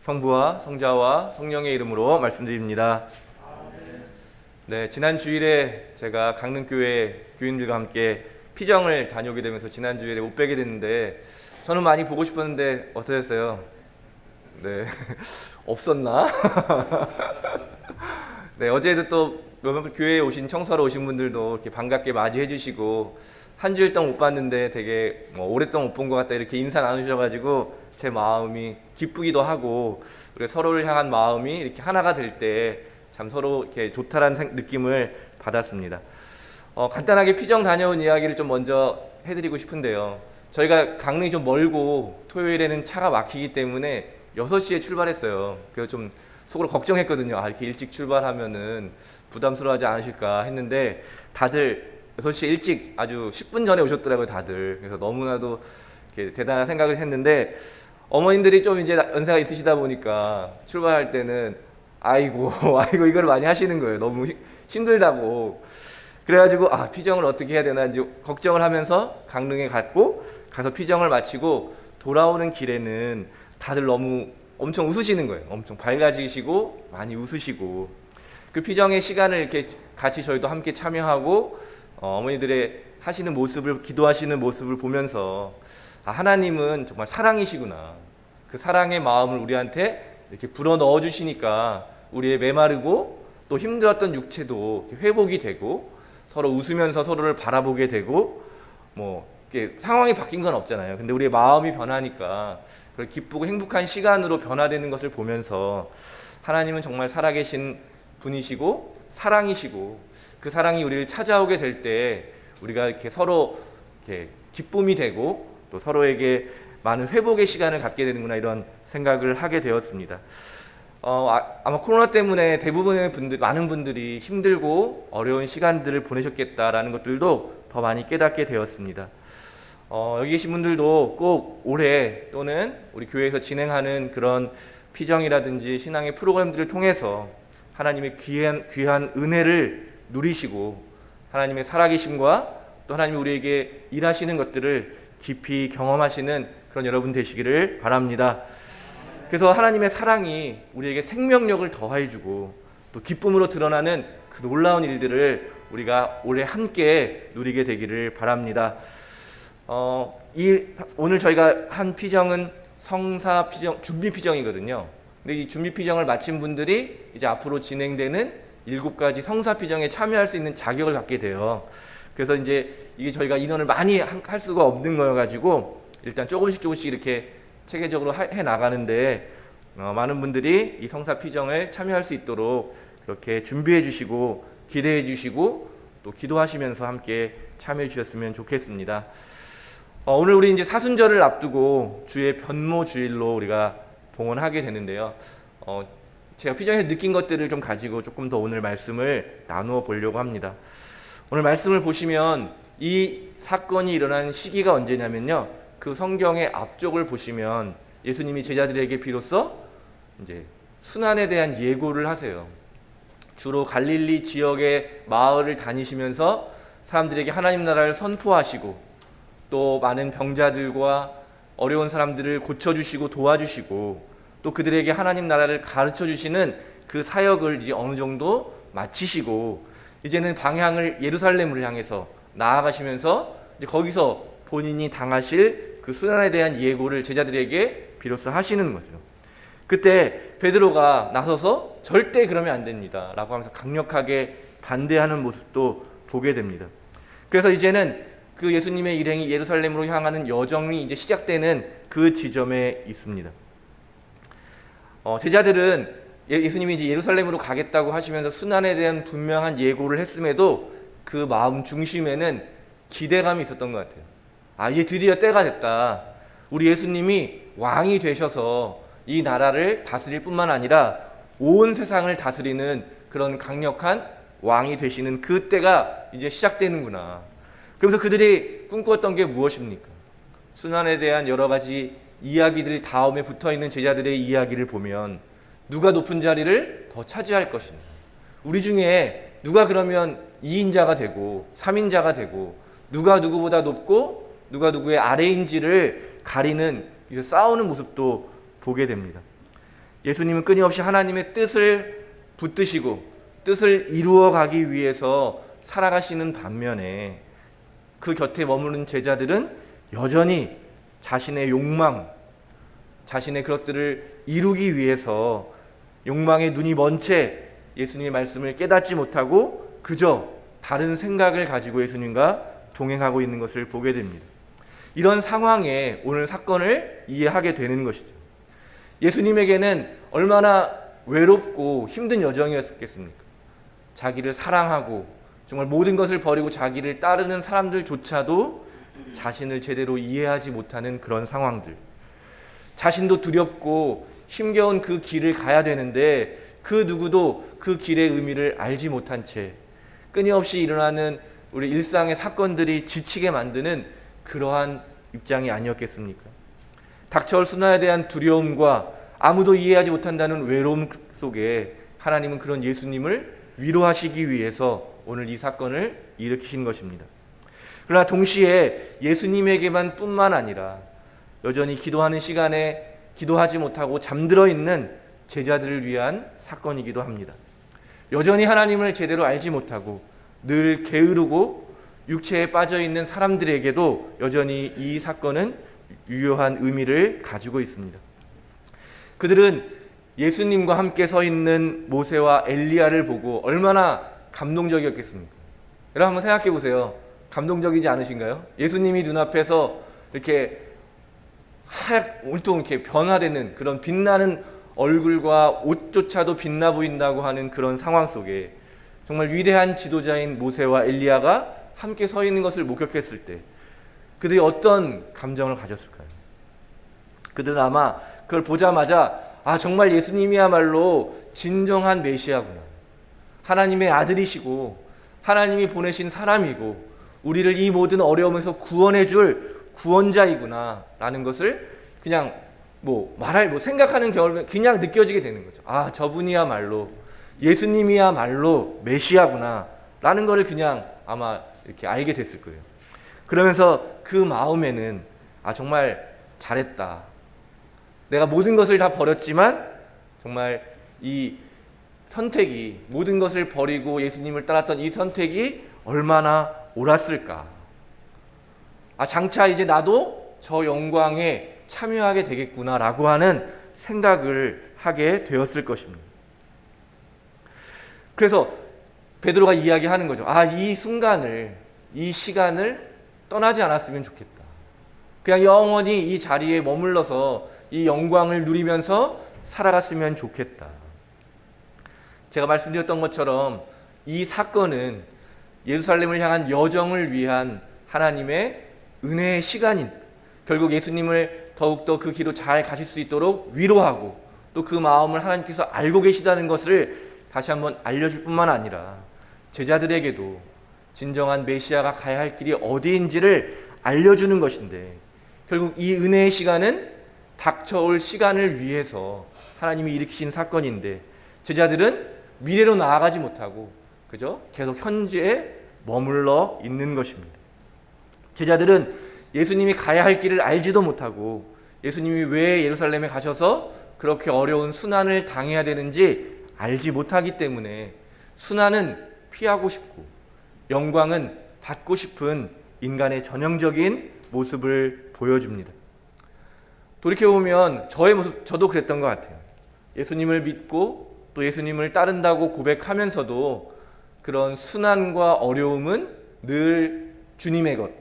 성부와 성자와 성령의 이름으로 말씀드립니다. 네, 지난 주일에 제가 강릉교회 교인들과 함께 피정을 다녀오게 되면서 지난 주일에 못 뵈게 됐는데 저는 많이 보고 싶었는데 어떠셨어요? 네, 없었나? 네, 어제도 또 몇몇 교회에 오신 청소하러 오신 분들도 이렇게 반갑게 맞이해 주시고 한 주일 동안 못 봤는데 되게 오랫동안 못 본 것 같다 이렇게 인사 나누셔가지고 제 마음이 기쁘기도 하고 우리 서로를 향한 마음이 이렇게 하나가 될 때 참 서로 이렇게 좋다라는 느낌을 받았습니다. 간단하게 피정 다녀온 이야기를 좀 먼저 해드리고 싶은데요. 저희가 강릉이 좀 멀고 토요일에는 차가 막히기 때문에 6시에 출발했어요. 그래서 좀 속으로 걱정했거든요. 이렇게 일찍 출발하면은 부담스러워하지 않으실까 했는데 다들 6시 일찍 아주 10분 전에 오셨더라고요, 다들. 그래서 너무나도 이렇게 대단한 생각을 했는데 어머님들이 좀 이제 연세가 있으시다 보니까 출발할 때는 아이고 이걸 많이 하시는 거예요. 너무 힘들다고. 그래가지고 피정을 어떻게 해야 되나 이제 걱정을 하면서 강릉에 가서 피정을 마치고 돌아오는 길에는 다들 너무 엄청 웃으시는 거예요. 엄청 밝아지시고 많이 웃으시고 그 피정의 시간을 이렇게 같이 저희도 함께 참여하고 어머니들의 하시는 모습을 기도하시는 모습을 보면서 하나님은 정말 사랑이시구나. 그 사랑의 마음을 우리한테 이렇게 불어 넣어 주시니까 우리의 메마르고 또 힘들었던 육체도 회복이 되고 서로 웃으면서 서로를 바라보게 되고 이렇게 상황이 바뀐 건 없잖아요. 근데 우리의 마음이 변하니까 그런 기쁘고 행복한 시간으로 변화되는 것을 보면서 하나님은 정말 살아계신 분이시고 사랑이시고 그 사랑이 우리를 찾아오게 될 때 우리가 이렇게 서로 이렇게 기쁨이 되고 또 서로에게 많은 회복의 시간을 갖게 되는구나 이런 생각을 하게 되었습니다. 아마 코로나 때문에 대부분의 많은 분들이 힘들고 어려운 시간들을 보내셨겠다라는 것들도 더 많이 깨닫게 되었습니다. 여기 계신 분들도 꼭 올해 또는 우리 교회에서 진행하는 그런 피정이라든지 신앙의 프로그램들을 통해서 하나님의 귀한 은혜를 누리시고 하나님의 살아계심과 또 하나님이 우리에게 일하시는 것들을 깊이 경험하시는 그런 여러분 되시기를 바랍니다. 그래서 하나님의 사랑이 우리에게 생명력을 더해주고 또 기쁨으로 드러나는 그 놀라운 일들을 우리가 올해 함께 누리게 되기를 바랍니다. 오늘 저희가 한 피정은 성사 피정, 준비 피정이거든요. 근데 이 준비 피정을 마친 분들이 이제 앞으로 진행되는 7가지 성사 피정에 참여할 수 있는 자격을 갖게 돼요. 그래서 이제 이게 저희가 인원을 많이 할 수가 없는 거여가지고 일단 조금씩 이렇게 체계적으로 해 나가는데 많은 분들이 이 성사 피정을 참여할 수 있도록 그렇게 준비해 주시고 기대해 주시고 또 기도하시면서 함께 참여해 주셨으면 좋겠습니다. 오늘 우리 이제 사순절을 앞두고 주의 변모 주일로 우리가 봉헌하게 되는데요. 제가 피정에서 느낀 것들을 좀 가지고 조금 더 오늘 말씀을 나누어 보려고 합니다. 오늘 말씀을 보시면 이 사건이 일어난 시기가 언제냐면요. 그 성경의 앞쪽을 보시면 예수님이 제자들에게 비로소 이제 순환에 대한 예고를 하세요. 주로 갈릴리 지역의 마을을 다니시면서 사람들에게 하나님 나라를 선포하시고 또 많은 병자들과 어려운 사람들을 고쳐주시고 도와주시고 또 그들에게 하나님 나라를 가르쳐 주시는 그 사역을 이제 어느 정도 마치시고 이제는 방향을 예루살렘을 향해서 나아가시면서 이제 거기서 본인이 당하실 그 순환에 대한 예고를 제자들에게 비로소 하시는 거죠. 그때 베드로가 나서서 절대 그러면 안 됩니다 라고 하면서 강력하게 반대하는 모습도 보게 됩니다. 그래서 이제는 그 예수님의 일행이 예루살렘으로 향하는 여정이 이제 시작되는 그 지점에 있습니다. 제자들은 예수님이 이제 예루살렘으로 가겠다고 하시면서 순환에 대한 분명한 예고를 했음에도 그 마음 중심에는 기대감이 있었던 것 같아요. 이제 드디어 때가 됐다. 우리 예수님이 왕이 되셔서 이 나라를 다스릴 뿐만 아니라 온 세상을 다스리는 그런 강력한 왕이 되시는 그 때가 이제 시작되는구나. 그래서 그들이 꿈꿨던 게 무엇입니까? 순환에 대한 여러 가지 이야기들이 다음에 붙어있는 제자들의 이야기를 보면 누가 높은 자리를 더 차지할 것인가? 우리 중에 누가 그러면 2인자가 되고 3인자가 되고 누가 누구보다 높고 누가 누구의 아래인지를 가리는 싸우는 모습도 보게 됩니다. 예수님은 끊임없이 하나님의 뜻을 붙드시고 뜻을 이루어 가기 위해서 살아가시는 반면에 그 곁에 머무는 제자들은 여전히 자신의 욕망, 자신의 그것들을 이루기 위해서 욕망에 눈이 먼 채 예수님의 말씀을 깨닫지 못하고 그저 다른 생각을 가지고 예수님과 동행하고 있는 것을 보게 됩니다. 이런 상황에 오늘 사건을 이해하게 되는 것이죠. 예수님에게는 얼마나 외롭고 힘든 여정이었겠습니까? 자기를 사랑하고 정말 모든 것을 버리고 자기를 따르는 사람들조차도 자신을 제대로 이해하지 못하는 그런 상황들, 자신도 두렵고 힘겨운 그 길을 가야 되는데 그 누구도 그 길의 의미를 알지 못한 채 끊임없이 일어나는 우리 일상의 사건들이 지치게 만드는 그러한 입장이 아니었겠습니까? 닥쳐올 순환에 대한 두려움과 아무도 이해하지 못한다는 외로움 속에 하나님은 그런 예수님을 위로하시기 위해서 오늘 이 사건을 일으키신 것입니다. 그러나 동시에 예수님에게만 뿐만 아니라 여전히 기도하는 시간에 기도하지 못하고 잠들어 있는 제자들을 위한 사건이기도 합니다. 여전히 하나님을 제대로 알지 못하고 늘 게으르고 육체에 빠져 있는 사람들에게도 여전히 이 사건은 유효한 의미를 가지고 있습니다. 그들은 예수님과 함께 서 있는 모세와 엘리야를 보고 얼마나 감동적이었겠습니까? 여러분 한번 생각해 보세요. 감동적이지 않으신가요? 예수님이 눈앞에서 이렇게 온통 이렇게 변화되는 그런 빛나는 얼굴과 옷조차도 빛나 보인다고 하는 그런 상황 속에 정말 위대한 지도자인 모세와 엘리야가 함께 서 있는 것을 목격했을 때 그들이 어떤 감정을 가졌을까요? 그들은 아마 그걸 보자마자 정말 예수님이야말로 진정한 메시아구나. 하나님의 아들이시고 하나님이 보내신 사람이고 우리를 이 모든 어려움에서 구원해 줄 구원자이구나 라는 것을 그냥 생각하는 겨울에 그냥 느껴지게 되는 거죠. 저분이야말로 예수님이야말로 메시아구나 라는 것을 그냥 아마 이렇게 알게 됐을 거예요. 그러면서 그 마음에는 정말 잘했다. 내가 모든 것을 다 버렸지만 정말 이 선택이 모든 것을 버리고 예수님을 따랐던 이 선택이 얼마나 옳았을까. 장차 이제 나도 저 영광에 참여하게 되겠구나라고 하는 생각을 하게 되었을 것입니다. 그래서 베드로가 이야기하는 거죠. 이 순간을, 이 시간을 떠나지 않았으면 좋겠다. 그냥 영원히 이 자리에 머물러서 이 영광을 누리면서 살아갔으면 좋겠다. 제가 말씀드렸던 것처럼 이 사건은 예루살렘을 향한 여정을 위한 하나님의 은혜의 시간인, 결국 예수님을 더욱더 그 길로 잘 가실 수 있도록 위로하고 또 그 마음을 하나님께서 알고 계시다는 것을 다시 한번 알려줄 뿐만 아니라 제자들에게도 진정한 메시아가 가야 할 길이 어디인지를 알려주는 것인데, 결국 이 은혜의 시간은 닥쳐올 시간을 위해서 하나님이 일으키신 사건인데 제자들은 미래로 나아가지 못하고 그저 계속 현재에 머물러 있는 것입니다. 제자들은 예수님이 가야 할 길을 알지도 못하고 예수님이 왜 예루살렘에 가셔서 그렇게 어려운 순환을 당해야 되는지 알지 못하기 때문에 순환은 피하고 싶고 영광은 받고 싶은 인간의 전형적인 모습을 보여줍니다. 돌이켜보면 저의 모습, 저도 그랬던 것 같아요. 예수님을 믿고 또 예수님을 따른다고 고백하면서도 그런 순환과 어려움은 늘 주님의 것,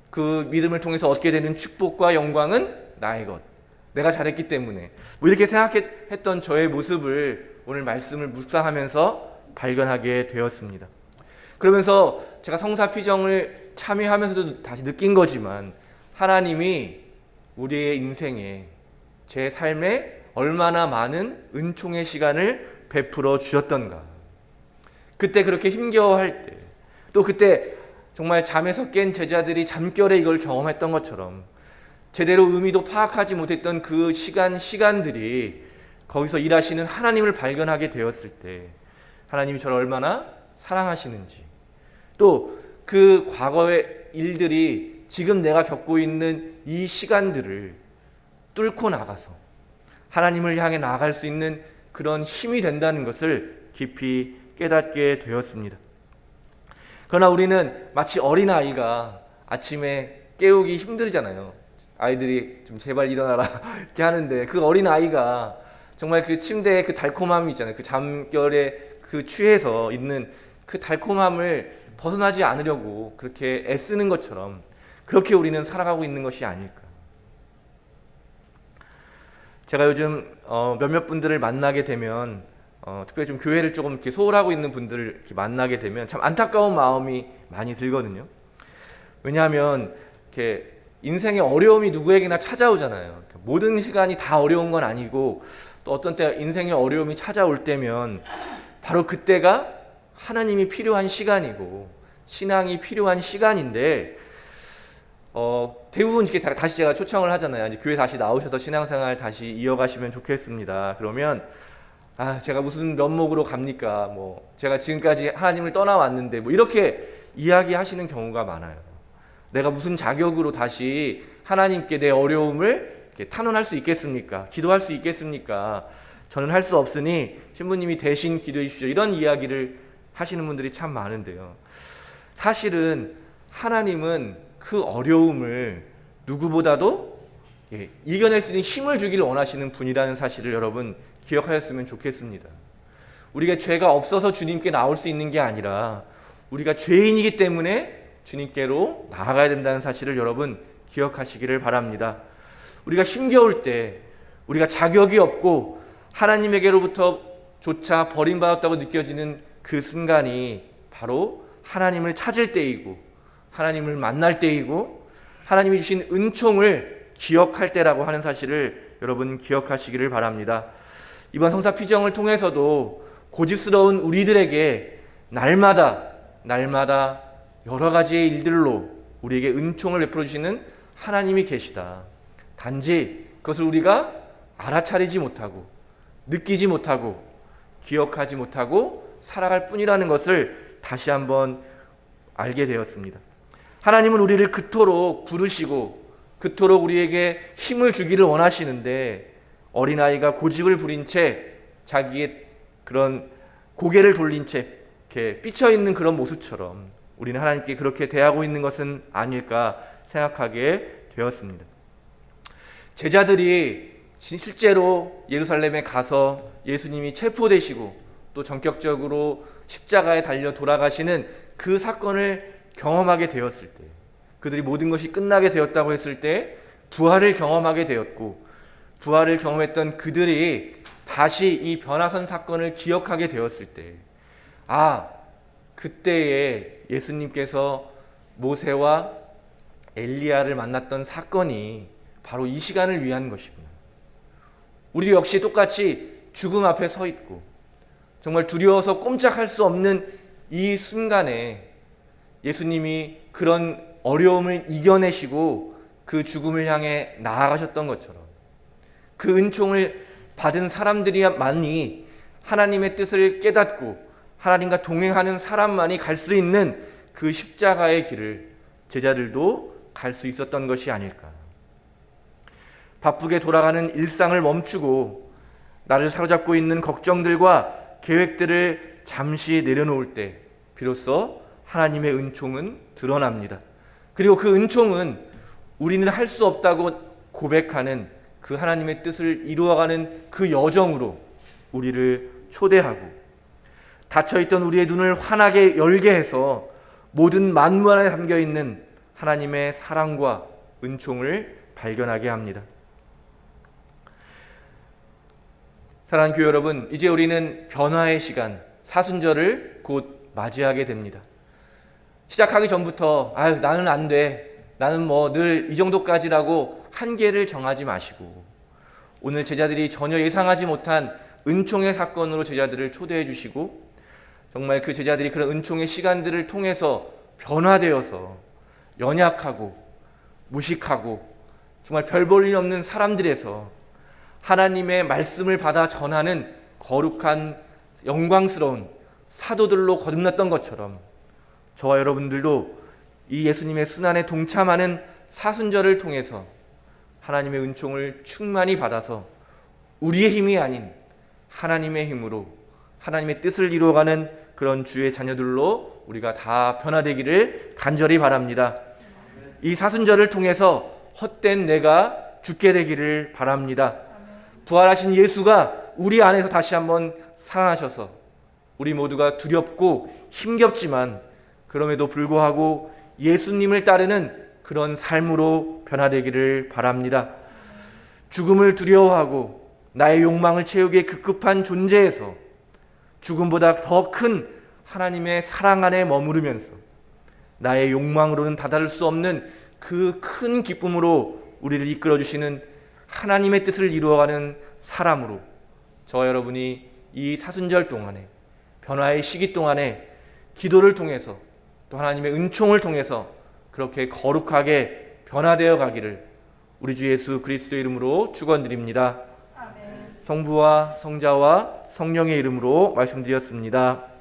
그 믿음을 통해서 얻게 되는 축복과 영광은 나의 것, 내가 잘했기 때문에 이렇게 생각했던 저의 모습을 오늘 말씀을 묵상하면서 발견하게 되었습니다. 그러면서 제가 성사피정을 참여하면서도 다시 느낀 거지만 하나님이 우리의 인생에, 제 삶에 얼마나 많은 은총의 시간을 베풀어 주셨던가. 그때 그렇게 힘겨워할 때, 또 그때 정말 잠에서 깬 제자들이 잠결에 이걸 경험했던 것처럼 제대로 의미도 파악하지 못했던 그 시간들이 거기서 일하시는 하나님을 발견하게 되었을 때 하나님이 저를 얼마나 사랑하시는지, 또 그 과거의 일들이 지금 내가 겪고 있는 이 시간들을 뚫고 나가서 하나님을 향해 나아갈 수 있는 그런 힘이 된다는 것을 깊이 깨닫게 되었습니다. 그러나 우리는 마치 어린아이가 아침에 깨우기 힘들잖아요. 아이들이 좀 제발 일어나라 이렇게 하는데, 그 어린아이가 정말 그 침대의 그 달콤함이 있잖아요. 그 잠결에 그 취해서 있는 그 달콤함을 벗어나지 않으려고 그렇게 애쓰는 것처럼, 그렇게 우리는 살아가고 있는 것이 아닐까. 제가 요즘 몇몇 분들을 만나게 되면, 특별히 좀 교회를 조금 이렇게 소홀하고 있는 분들을 이렇게 만나게 되면 참 안타까운 마음이 많이 들거든요. 왜냐하면 이렇게 인생의 어려움이 누구에게나 찾아오잖아요. 모든 시간이 다 어려운 건 아니고, 또 어떤 때 인생의 어려움이 찾아올 때면 바로 그때가 하나님이 필요한 시간이고 신앙이 필요한 시간인데, 대부분 이렇게 다시 제가 초청을 하잖아요. 이제 교회 다시 나오셔서 신앙생활 다시 이어가시면 좋겠습니다. 그러면 제가 무슨 면목으로 갑니까? 제가 지금까지 하나님을 떠나왔는데 이렇게 이야기하시는 경우가 많아요. 내가 무슨 자격으로 다시 하나님께 내 어려움을 이렇게 탄원할 수 있겠습니까? 기도할 수 있겠습니까? 저는 할 수 없으니 신부님이 대신 기도해 주십시오. 이런 이야기를 하시는 분들이 참 많은데요. 사실은 하나님은 그 어려움을 누구보다도 이겨낼 수 있는 힘을 주기를 원하시는 분이라는 사실을 여러분 기억하셨으면 좋겠습니다. 우리가 죄가 없어서 주님께 나올 수 있는 게 아니라 우리가 죄인이기 때문에 주님께로 나아가야 된다는 사실을 여러분 기억하시기를 바랍니다. 우리가 힘겨울 때, 우리가 자격이 없고 하나님에게로부터 조차 버림받았다고 느껴지는 그 순간이 바로 하나님을 찾을 때이고, 하나님을 만날 때이고, 하나님이 주신 은총을 기억할 때라고 하는 사실을 여러분 기억하시기를 바랍니다. 이번 성사 피정을 통해서도 고집스러운 우리들에게 날마다 여러 가지의 일들로 우리에게 은총을 베풀어 주시는 하나님이 계시다. 단지 그것을 우리가 알아차리지 못하고 느끼지 못하고 기억하지 못하고 살아갈 뿐이라는 것을 다시 한번 알게 되었습니다. 하나님은 우리를 그토록 부르시고 그토록 우리에게 힘을 주기를 원하시는데, 어린아이가 고집을 부린 채 자기의 그런 고개를 돌린 채 이렇게 삐쳐있는 그런 모습처럼 우리는 하나님께 그렇게 대하고 있는 것은 아닐까 생각하게 되었습니다. 제자들이 실제로 예루살렘에 가서 예수님이 체포되시고 또 전격적으로 십자가에 달려 돌아가시는 그 사건을 경험하게 되었을 때, 그들이 모든 것이 끝나게 되었다고 했을 때 부활을 경험하게 되었고, 부활을 경험했던 그들이 다시 이 변화선 사건을 기억하게 되었을 때, 그때에 예수님께서 모세와 엘리야를 만났던 사건이 바로 이 시간을 위한 것이구나. 우리 역시 똑같이 죽음 앞에 서 있고 정말 두려워서 꼼짝할 수 없는 이 순간에 예수님이 그런 어려움을 이겨내시고 그 죽음을 향해 나아가셨던 것처럼, 그 은총을 받은 사람들이만이 하나님의 뜻을 깨닫고 하나님과 동행하는 사람만이 갈 수 있는 그 십자가의 길을 제자들도 갈 수 있었던 것이 아닐까. 바쁘게 돌아가는 일상을 멈추고 나를 사로잡고 있는 걱정들과 계획들을 잠시 내려놓을 때 비로소 하나님의 은총은 드러납니다. 그리고 그 은총은 우리는 할 수 없다고 고백하는 그 하나님의 뜻을 이루어가는 그 여정으로 우리를 초대하고, 닫혀있던 우리의 눈을 환하게 열게 해서 모든 만물 안에 담겨있는 하나님의 사랑과 은총을 발견하게 합니다. 사랑하는 교회 여러분, 이제 우리는 변화의 시간, 사순절을 곧 맞이하게 됩니다. 시작하기 전부터 나는 안 돼, 나는 늘 이 정도까지라고 한계를 정하지 마시고, 오늘 제자들이 전혀 예상하지 못한 은총의 사건으로 제자들을 초대해 주시고, 정말 그 제자들이 그런 은총의 시간들을 통해서 변화되어서 연약하고 무식하고 정말 별 볼 일 없는 사람들에서 하나님의 말씀을 받아 전하는 거룩한 영광스러운 사도들로 거듭났던 것처럼, 저와 여러분들도 이 예수님의 순환에 동참하는 사순절을 통해서 하나님의 은총을 충만히 받아서 우리의 힘이 아닌 하나님의 힘으로 하나님의 뜻을 이루어가는 그런 주의 자녀들로 우리가 다 변화되기를 간절히 바랍니다. 이 사순절을 통해서 헛된 내가 죽게 되기를 바랍니다. 부활하신 예수가 우리 안에서 다시 한번 살아나셔서 우리 모두가 두렵고 힘겹지만 그럼에도 불구하고 예수님을 따르는 그런 삶으로 변화되기를 바랍니다. 죽음을 두려워하고 나의 욕망을 채우기에 급급한 존재에서 죽음보다 더 큰 하나님의 사랑 안에 머무르면서 나의 욕망으로는 다다를 수 없는 그 큰 기쁨으로 우리를 이끌어 주시는 하나님의 뜻을 이루어가는 사람으로 저와 여러분이 이 사순절 동안에 변화의 시기 동안에 기도를 통해서 또 하나님의 은총을 통해서 그렇게 거룩하게 변화되어 가기를 우리 주 예수 그리스도의 이름으로 축원드립니다. 아멘. 성부와 성자와 성령의 이름으로 말씀드렸습니다.